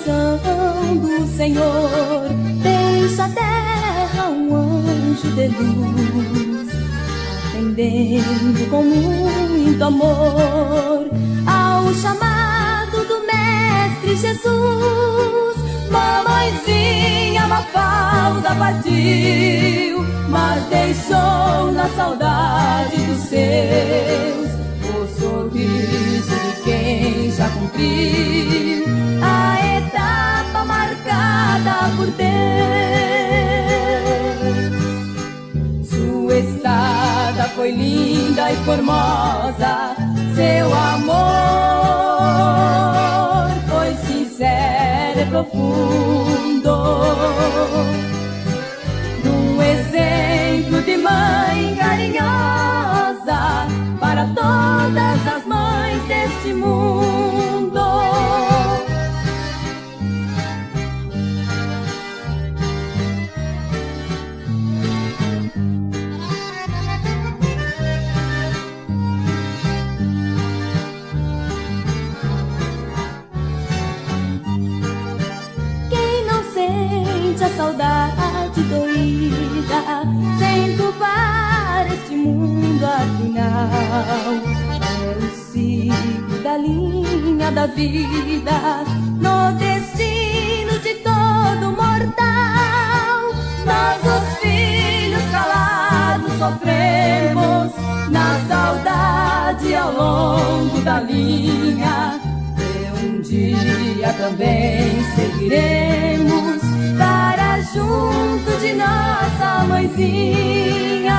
coração do Senhor, deixa a terra um anjo de luz, atendendo com muito amor ao chamado do Mestre Jesus. Mamãezinha Mafalda partiu, mas deixou na saudade dos seus o sorriso de quem já cumpriu a etapa marcada por Deus. Sua estada foi linda e formosa, seu amor foi sincero e profundo, num exemplo de mãe carinhosa para todas as mães deste mundo. Quem não sente a saudade doída, sem culpar este mundo afinal, é o ciclo da linha da vida, no destino de todo mortal. Nós os filhos calados sofremos na saudade ao longo da linha, e um dia também seguiremos para junto de nossa mãezinha.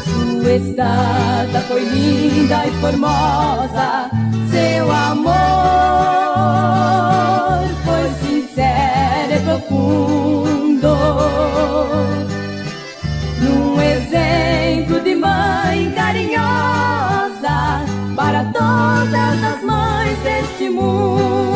Sua estada foi linda e formosa, seu amor foi sincero e profundo, num exemplo de mãe carinhosa para todas as mães deste mundo.